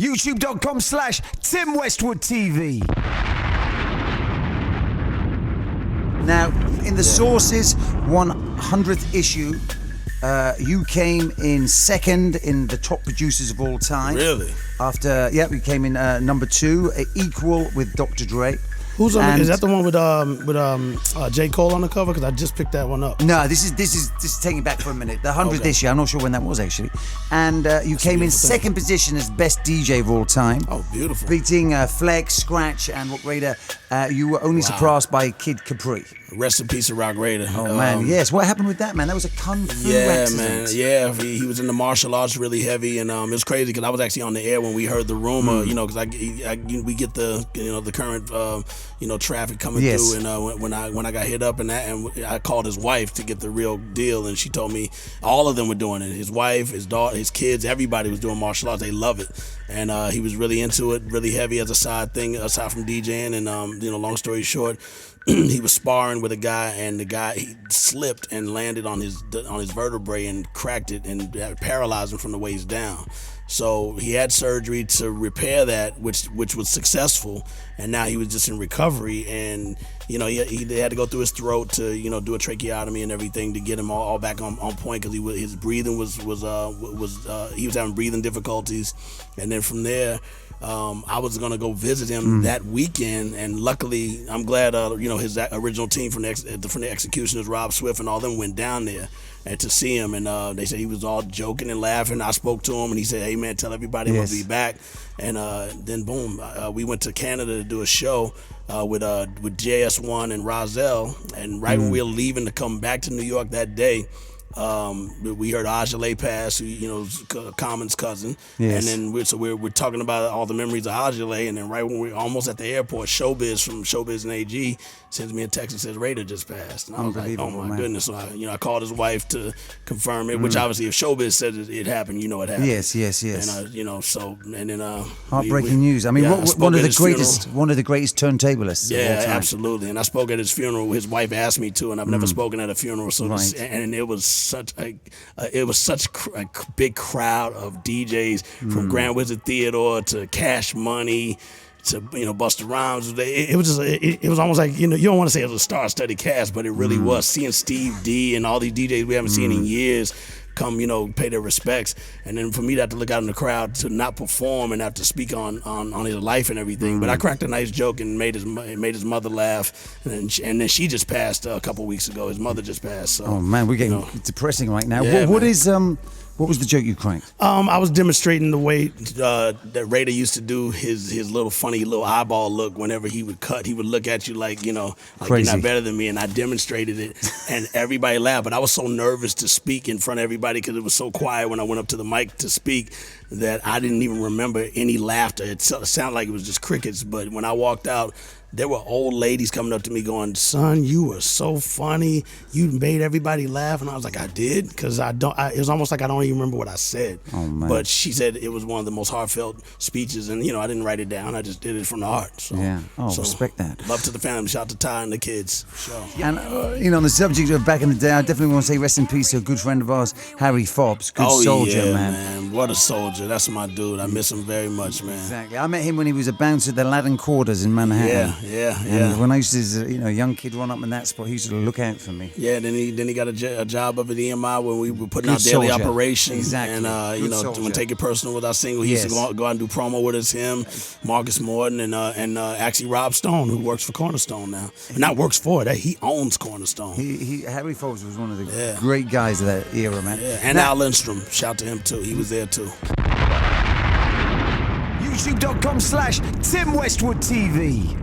YouTube.com/Tim Westwood TV. Now, in the Sources 100th issue, you came in second in the top producers of all time. Really? After, we came in number 2, equal with Dr. Dre. Who's on? Is that the one with J. Cole on the cover? Because I just picked that one up. No, this is taking it back for a minute. The 100th issue. I'm not sure when that was actually. And you came in second position as best DJ of all time. Oh, beautiful! Beating Flex, Scratch, and Roc Raida. You were only surpassed by Kid Capri. Rest in peace of Roc Raida. Oh man, yes. What happened with that, man? That was a kung fu accident. Yeah, he was in the martial arts really heavy, and it was crazy because I was actually on the air when we heard the rumor. You know, because we get the the current traffic coming through, and when I got hit up and I called his wife to get the real deal, and she told me all of them were doing it. His wife, his daughter, his kids, everybody was doing martial arts. They love it, and he was really into it, really heavy as a side thing aside from DJing. And long story short, he was sparring with a guy, and he slipped and landed on his vertebrae and cracked it and paralyzed him from the waist down. So he had surgery to repair that, which was successful, and now he was just in recovery. And he had to go through his throat to do a tracheotomy and everything to get him all back on point, because his breathing was he was having breathing difficulties. And then from there, I was gonna go visit him that weekend, and luckily, I'm glad his original team from the Executioners, Rob Swift and all them, went down there and to see him, and they said he was all joking and laughing. I spoke to him, and he said, "Hey man, tell everybody I'm gonna be back." And then boom, we went to Canada to do a show with JS1 and Rozelle, and right when we were leaving to come back to New York that day, we heard Ajale pass, who Common's cousin, and then we're talking about all the memories of Ajale, and then right when we're almost at the airport, Showbiz from Showbiz and AG sends me a text and says Raida just passed, and I was like, oh my goodness. So I called his wife to confirm it, which obviously if Showbiz said it happened, it happened. Yes. And then heartbreaking news. I mean, one of the greatest turntablists. Yeah, of all time. Absolutely. And I spoke at his funeral. His wife asked me to, and I've never spoken at a funeral. So and it was such a big crowd of DJs from Grand Wizard Theodore to Cash Money to Busta Rhymes. It was almost like you don't want to say it was a star-studded cast, but it really was. Seeing Steve D and all these DJs we haven't seen in years come pay their respects, and then for me to have to look out in the crowd to not perform and have to speak on his life and everything. But I cracked a nice joke and made his mother laugh, and then she just passed a couple weeks ago. His mother just passed. So, oh man, we're getting depressing right now. Yeah, what was the joke you cracked? I was demonstrating the way that Raida used to do his little funny little eyeball look whenever he would cut. He would look at you like you're not better than me, and I demonstrated it, and everybody laughed. But I was so nervous to speak in front of everybody because it was so quiet when I went up to the mic to speak that I didn't even remember any laughter. It sounded like it was just crickets. But when I walked out, there were old ladies coming up to me going, "Son, you were so funny. You made everybody laugh." And I was like, "I did?" Because it was almost like I don't even remember what I said. Oh, man. But she said it was one of the most heartfelt speeches, and I didn't write it down. I just did it from the heart. So, respect that. Love to the family. Shout out to Ty and the kids. Sure. And on the subject of back in the day, I definitely want to say rest in peace to a good friend of ours, Harry Fobbs. Good soldier, man. What a soldier. That's my dude. I miss him very much, man. Exactly. I met him when he was a bouncer at the Latin Quarters in Manhattan. Yeah. And when I used to, a young kid run up in that spot, he used to look out for me. Yeah, then he got a job up at EMI when we were putting out daily operations. Exactly. And when Take It Personal with our single, he used to go out and do promo with us. Him, Marcus Morton, and actually Rob Stone, who works for Cornerstone now. Not works for it. He owns Cornerstone. Harry Fobbs was one of the great guys of that era, man. Yeah. And Al Lindstrom, shout to him too. He was there too. YouTube.com/Tim Westwood TV.